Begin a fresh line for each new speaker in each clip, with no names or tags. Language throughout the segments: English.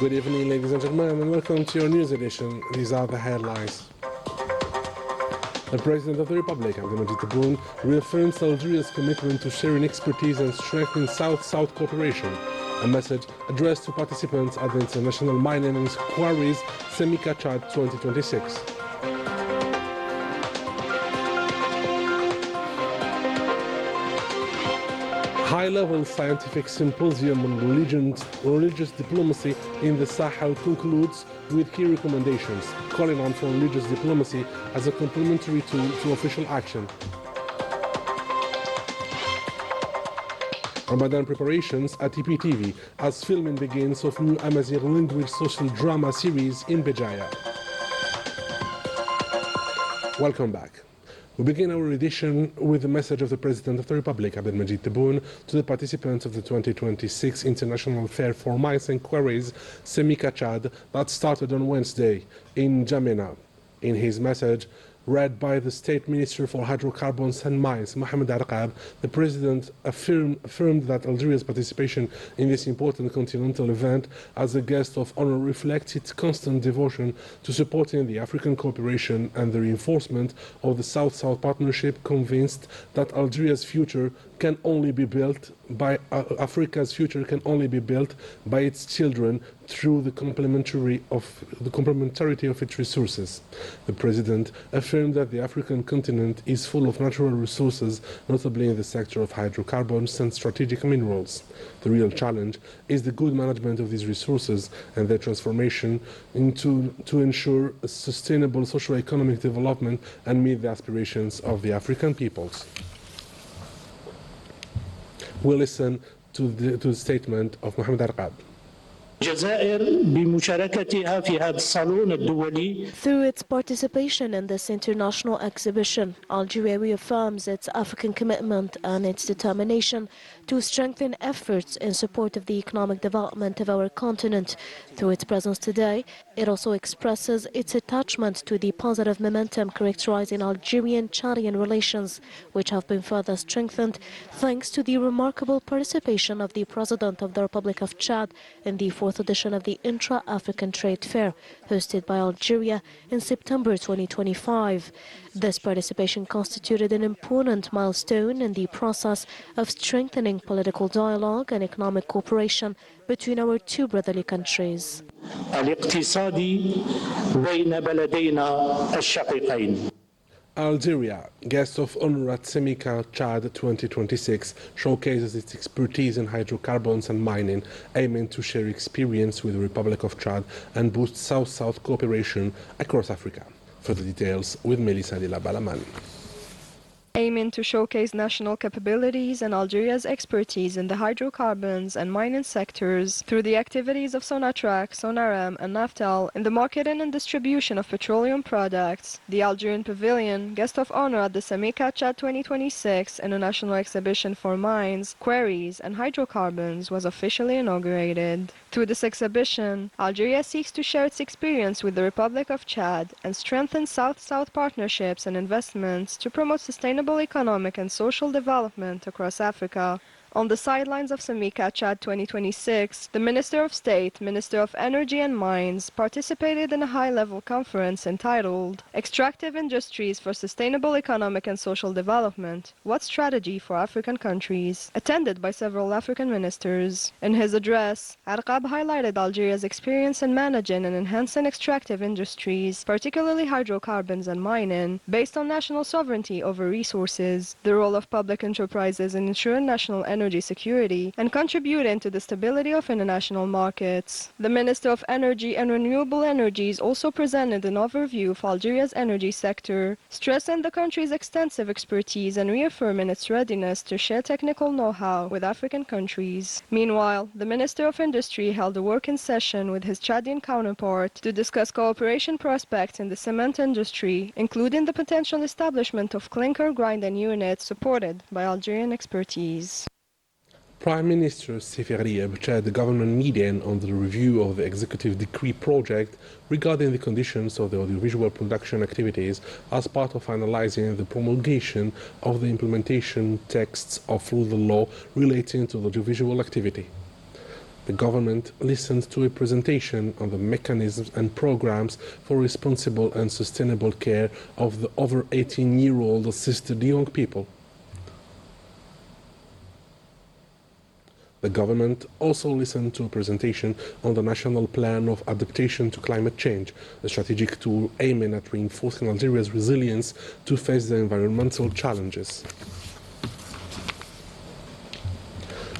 Good evening, ladies and gentlemen, and welcome to your news edition. These are the headlines. The President of the Republic, Abdelmadjid Tebboune, reaffirms Algeria's commitment to sharing expertise and strengthening South-South cooperation. A message addressed to participants at the International Mining and Quarries Semika Chad 2026. High-level scientific symposium on religious diplomacy in the Sahel concludes with key recommendations, calling on for religious diplomacy as a complementary tool to official action. Ramadan preparations at EPTV as filming begins of new Amazigh language social drama series in Béjaïa. Welcome back. We begin our edition with the message of the President of the Republic, Abdelmadjid Tebboune, to the participants of the 2026 International Fair for Mines and Quarries, Semika Chad, that started on Wednesday in N'Djamena. In his message, read by the State Minister for Hydrocarbons and Mines, Mohamed Arqab, the President affirmed that Algeria's participation in this important continental event as a guest of honor reflects its constant devotion to supporting the African cooperation and the reinforcement of the South-South partnership, convinced that Algeria's future can only be built by Africa's future can only be built by its children through the complementarity of its resources. The President affirmed that the African continent is full of natural resources, notably in the sector of hydrocarbons and strategic minerals. The real challenge is the good management of these resources and their transformation to ensure a sustainable socio-economic development and meet the aspirations of the African peoples. We'll listen to the statement of Mohamed Arqab.
Through its participation in this international exhibition, Algeria reaffirms its African commitment and its determination to strengthen efforts in support of the economic development of our continent. Through its presence today, it also expresses its attachment to the positive momentum characterizing Algerian-Chadian relations, which have been further strengthened thanks to the remarkable participation of the President of the Republic of Chad in the fourth edition of the Intra-African Trade Fair, hosted by Algeria in September 2025. This participation constituted an important milestone in the process of strengthening political dialogue and economic cooperation between our two brotherly countries.
Algeria, guest of honor at Semika Chad 2026, showcases its expertise in hydrocarbons and mining, aiming to share experience with the Republic of Chad and boost South-South cooperation across Africa. Further details with Melissa Lila Balaman.
Aiming to showcase national capabilities and Algeria's expertise in the hydrocarbons and mining sectors through the activities of Sonatrach, Sonarem and Naftal in the marketing and distribution of petroleum products, the Algerian Pavilion, guest of honor at the Semika Chad 2026 International Exhibition for Mines, Quarries and Hydrocarbons, was officially inaugurated. Through this exhibition, Algeria seeks to share its experience with the Republic of Chad and strengthen South-South partnerships and investments to promote sustainable economic and social development across Africa. On the sidelines of Semika Chad 2026, the Minister of State, Minister of Energy and Mines participated in a high-level conference entitled Extractive Industries for Sustainable Economic and Social Development, What Strategy for African Countries?, attended by several African ministers. In his address, Arqab highlighted Algeria's experience in managing and enhancing extractive industries, particularly hydrocarbons and mining, based on national sovereignty over resources, the role of public enterprises in ensuring national energy security and contributing to the stability of international markets. The Minister of Energy and Renewable Energies also presented an overview of Algeria's energy sector, stressing the country's extensive expertise and reaffirming its readiness to share technical know-how with African countries. Meanwhile, the Minister of Industry held a working session with his Chadian counterpart to discuss cooperation prospects in the cement industry, including the potential establishment of clinker grinding units supported by Algerian expertise.
Prime Minister Seif Gharieb chaired the government meeting on the review of the executive decree project regarding the conditions of the audiovisual production activities as part of finalizing the promulgation of the implementation texts of the law relating to the audiovisual activity. The government listened to a presentation on the mechanisms and programs for responsible and sustainable care of the over 18-year-old assisted young people. The government also listened to a presentation on the National Plan of Adaptation to Climate Change, a strategic tool aiming at reinforcing Algeria's resilience to face the environmental challenges.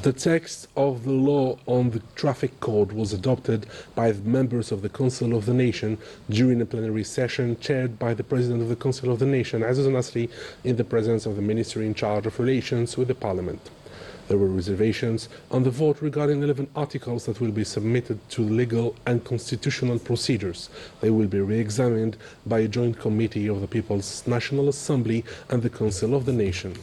The text of the law on the traffic code was adopted by the members of the Council of the Nation during a plenary session chaired by the President of the Council of the Nation, Aziz Nasri, in the presence of the Minister in charge of relations with the Parliament. There were reservations on the vote regarding 11 articles that will be submitted to legal and constitutional procedures. They will be re-examined by a joint committee of the People's National Assembly and the Council of the Nation.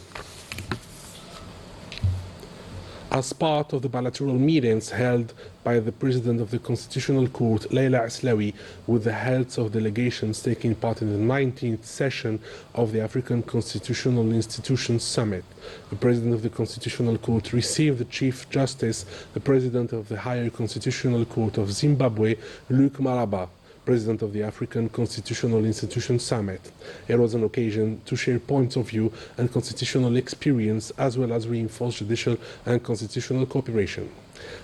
As part of the bilateral meetings held by the President of the Constitutional Court, Leila Aslawi, with the heads of delegations taking part in the 19th session of the African Constitutional Institutions Summit, the President of the Constitutional Court received the Chief Justice, the President of the Higher Constitutional Court of Zimbabwe, Luc Maraba, President of the African Constitutional Institutions Summit. It was an occasion to share points of view and constitutional experience, as well as reinforce judicial and constitutional cooperation.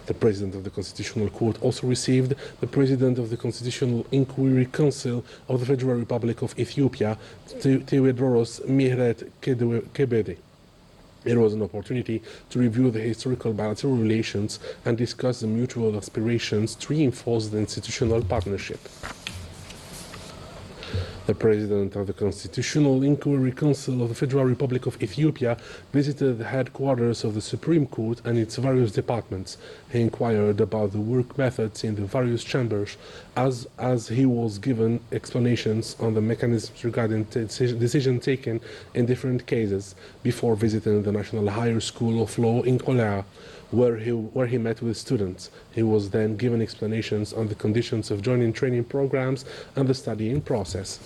The President of the Constitutional Court also received the President of the Constitutional Inquiry Council of the Federal Republic of Ethiopia, Theodoros Mihret Kebede. It was an opportunity to review the historical bilateral relations and discuss the mutual aspirations to reinforce the institutional partnership. The President of the Constitutional Inquiry Council of the Federal Republic of Ethiopia visited the headquarters of the Supreme Court and its various departments. He inquired about the work methods in the various chambers as he was given explanations on the mechanisms regarding decision taken in different cases before visiting the National Higher School of Law in Kolera, where he met with students. He was then given explanations on the conditions of joining training programs and the studying process.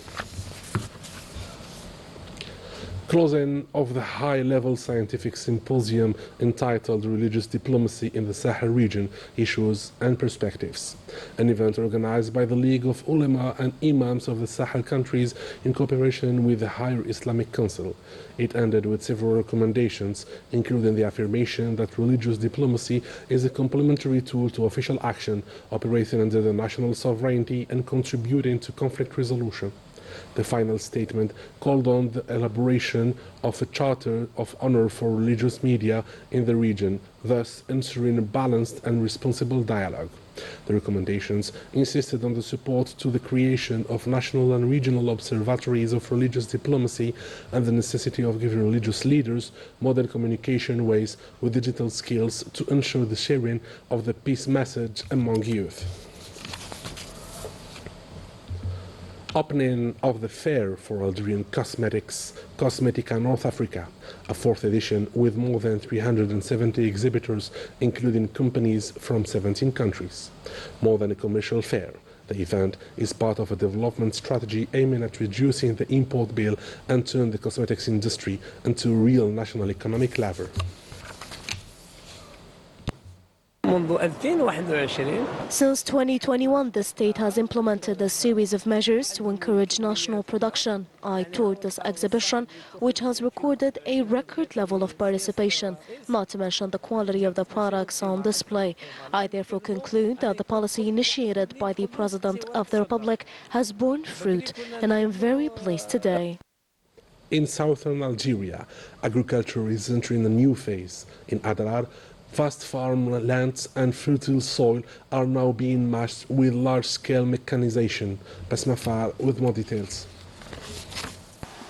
Closing of the high-level scientific symposium entitled Religious Diplomacy in the Sahel Region, Issues and Perspectives, an event organized by the League of Ulema and Imams of the Sahel countries in cooperation with the Higher Islamic Council. It ended with several recommendations, including the affirmation that religious diplomacy is a complementary tool to official action, operating under the national sovereignty and contributing to conflict resolution. The final statement called on the elaboration of a charter of honor for religious media in the region, thus ensuring a balanced and responsible dialogue. The recommendations insisted on the support to the creation of national and regional observatories of religious diplomacy and the necessity of giving religious leaders modern communication ways with digital skills to ensure the sharing of the peace message among youth. Opening of the Fair for Algerian Cosmetica North Africa, a fourth edition with more than 370 exhibitors, including companies from 17 countries. More than a commercial fair, the event is part of a development strategy aiming at reducing the import bill and turn the cosmetics industry into a real national economic lever.
Since 2021, the state has implemented a series of measures to encourage national production. I toured this exhibition, which has recorded a record level of participation, not to mention the quality of the products on display. I therefore conclude that the policy initiated by the President of the Republic has borne fruit, and I am very pleased today.
In southern Algeria, agriculture is entering a new phase. In Adrar, vast farmlands and fertile soil are now being matched with large-scale mechanization. Basma Far with more details.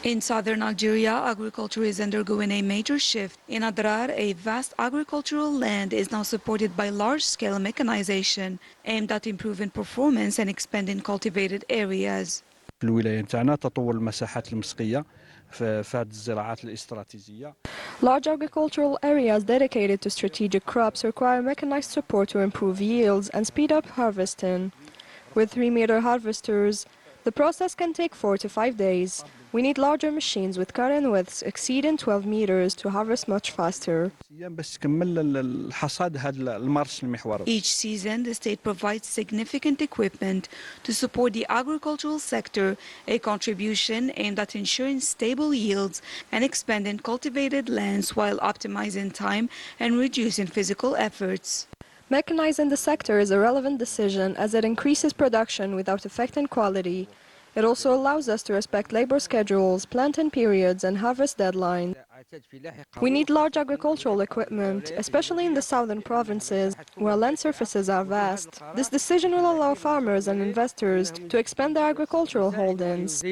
In southern Algeria, agriculture is undergoing a major shift. In Adrar, a vast agricultural land is now supported by large-scale mechanization aimed at improving performance and expanding cultivated areas.
في الولاية نتاعنا تطور المساحات المسقية في هذه الزراعات الاستراتيجية.
Large agricultural areas dedicated to strategic crops require mechanized support to improve yields and speed up harvesting. With 3-meter harvesters, the process can take 4 to 5 days. We need larger machines with current widths exceeding 12 meters to harvest much faster.
باش تكمل الحصاد هذا المارش المحوري.
Each season, the state provides significant equipment to support the agricultural sector, a contribution aimed at ensuring stable yields and expanding cultivated lands while optimizing time and reducing physical efforts.
Mechanizing the sector is a relevant decision as it increases production without affecting quality. It also allows us to respect labor schedules, planting periods, and harvest deadlines. We need large agricultural equipment, especially in the southern provinces, where land surfaces are vast. This decision will allow farmers and investors to expand their agricultural holdings.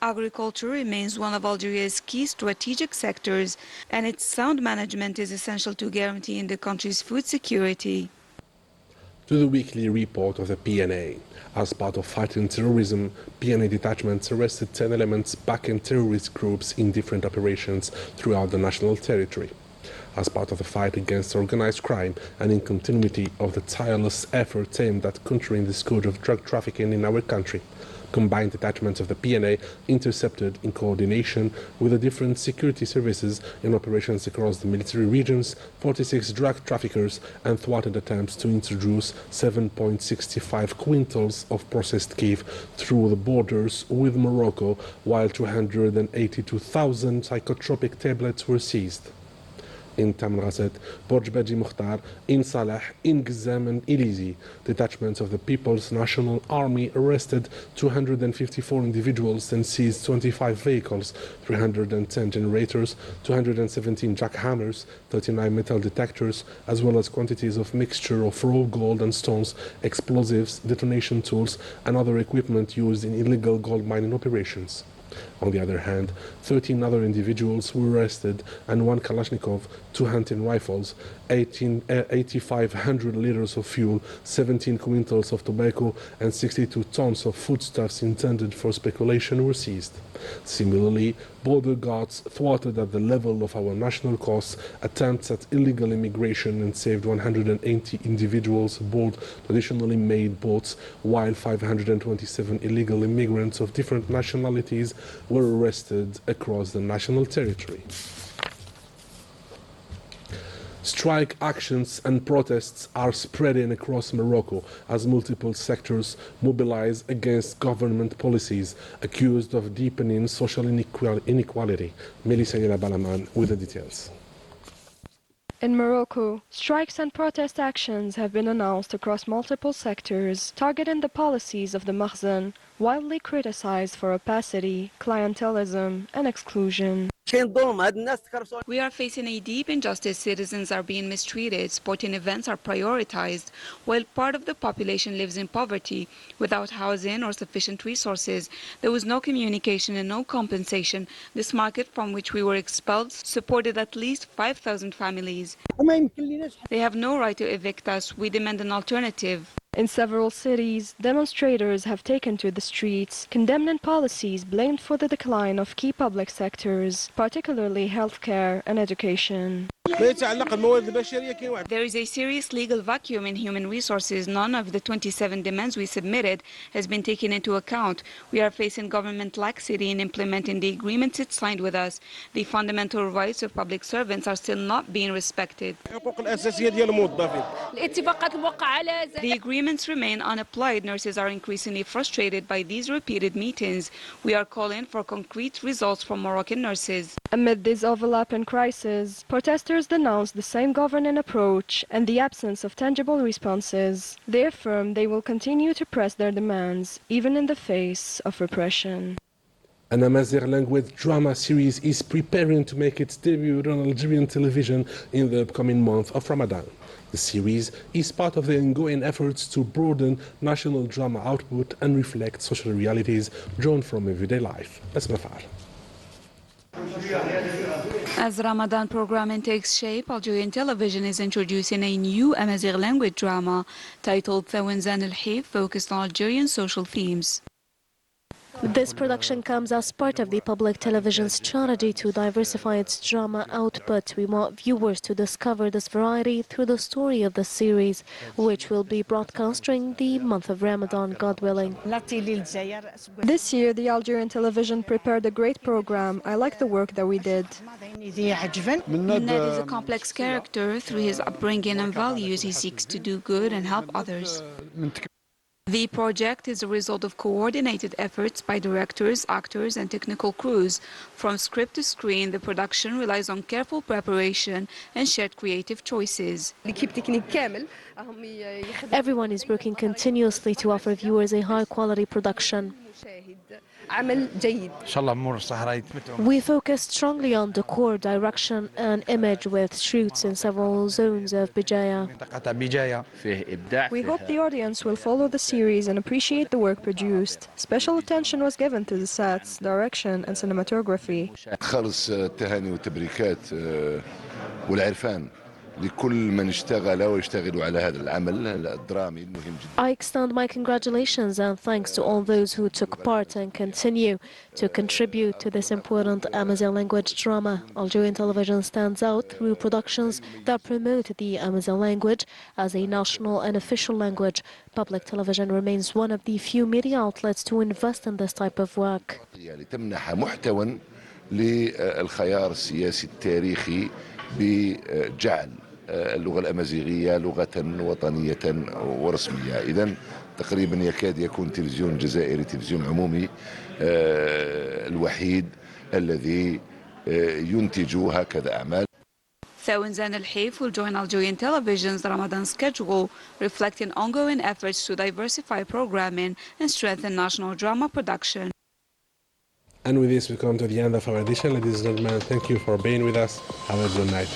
Agriculture remains one of Algeria's key strategic sectors, and its sound management is essential to guaranteeing the country's food security.
To the weekly report of the PNA. As part of fighting terrorism, PNA detachments arrested 10 elements backing terrorist groups in different operations throughout the national territory. As part of the fight against organized crime and in continuity of the tireless efforts aimed at countering the scourge of drug trafficking in our country, combined detachments of the PNA intercepted in coordination with the different security services in operations across the military regions 46 drug traffickers and thwarted attempts to introduce 7.65 quintals of processed beef through the borders with Morocco, while 282,000 psychotropic tablets were seized. In Tamraset, Borjbaji Mukhtar, in Salah, in Gizam and Ilizi, detachments of the People's National Army arrested 254 individuals and seized 25 vehicles, 310 generators, 217 jackhammers, 39 metal detectors, as well as quantities of mixture of raw gold and stones, explosives, detonation tools, and other equipment used in illegal gold mining operations. On the other hand, 13 other individuals were arrested and 1 Kalashnikov, 2 hunting rifles, 8,500 liters of fuel, 17 quintals of tobacco, and 62 tons of foodstuffs intended for speculation were seized. Similarly, border guards thwarted at the level of our national costs attempts at illegal immigration and saved 180 individuals aboard traditionally made boats, while 527 illegal immigrants of different nationalities were arrested across the national territory. Strike actions and protests are spreading across Morocco as multiple sectors mobilize against government policies accused of deepening social inequality. Melissa Balaman with the details.
In Morocco, strikes and protest actions have been announced across multiple sectors, targeting the policies of the Makhzen, widely criticized for opacity, clientelism, and exclusion.
We are facing a deep injustice. Citizens are being mistreated, sporting events are prioritized, while part of the population lives in poverty, without housing or sufficient resources. There was no communication and no compensation. This market from which we were expelled supported at least 5,000 families. They have no right to evict us. We demand an alternative.
In several cities, demonstrators have taken to the streets, condemning policies blamed for the decline of key public sectors, particularly healthcare and education.
There is a serious legal vacuum in human resources. None of the 27 demands we submitted has been taken into account. We are facing government laxity in implementing the agreements it signed with us. The fundamental rights of public servants are still not being respected. The agreements remain unapplied. Nurses are increasingly frustrated by these repeated meetings. We are calling for concrete results from Moroccan nurses.
Amid this overlapping crisis, protesters denounced the same governing approach and the absence of tangible responses. They affirm they will continue to press their demands, even in the face of repression.
An Amazigh language drama series is preparing to make its debut on Algerian television in the upcoming month of Ramadan. The series is part of the ongoing efforts to broaden national drama output and reflect social realities drawn from everyday life. Let's move on.
As Ramadan programming takes shape, Algerian television is introducing a new Amazigh language drama titled Thawanzan al-Hif, focused on Algerian social themes.
This production comes as part of the public television's strategy to diversify its drama output. We want viewers to discover this variety through the story of the series, which will be broadcast during the month of Ramadan, God willing.
This year, the Algerian television prepared a great program. I like the work that we did.
Ned is a complex character. Through his upbringing and values, he seeks to do good and help others. The project is a result of coordinated efforts by directors, actors, and technical crews. From script to screen, the production relies on careful preparation and shared creative choices.
Everyone is working continuously to offer viewers a high-quality production. We focused strongly on decor, direction, and image with shoots in several zones of Bijaya.
We hope the audience will follow the series and appreciate the work produced. Special attention was given to the sets, direction, and cinematography.
خالص التهاني والتبريكات والعرفان لكل من اشتغل ويشتغلوا على هذا العمل الدرامي المهم جدا.
I extend my congratulations and thanks to all those who took part and continue to contribute to this important Amazigh language drama. Algerian television stands out through productions that promote the Amazigh language as a national and official language. Public television remains one of the few media outlets to invest in this type of work.
تمنح محتوى للخيار السياسي التاريخي بجعل اللغة الأمازيغية لغة وطنية ورسمية. إذن تقريبا يكاد يكون تلفزيون جزائري تلفزيون عمومي الوحيد الذي ينتج هكذا أعمال.
Thawenzan El-Hif will join Algerian television's Ramadan schedule, reflecting ongoing efforts to diversify programming and strengthen national drama production.
And with this, we come to the end of our edition. Ladies and gentlemen, thank you for being with us. Have a good night.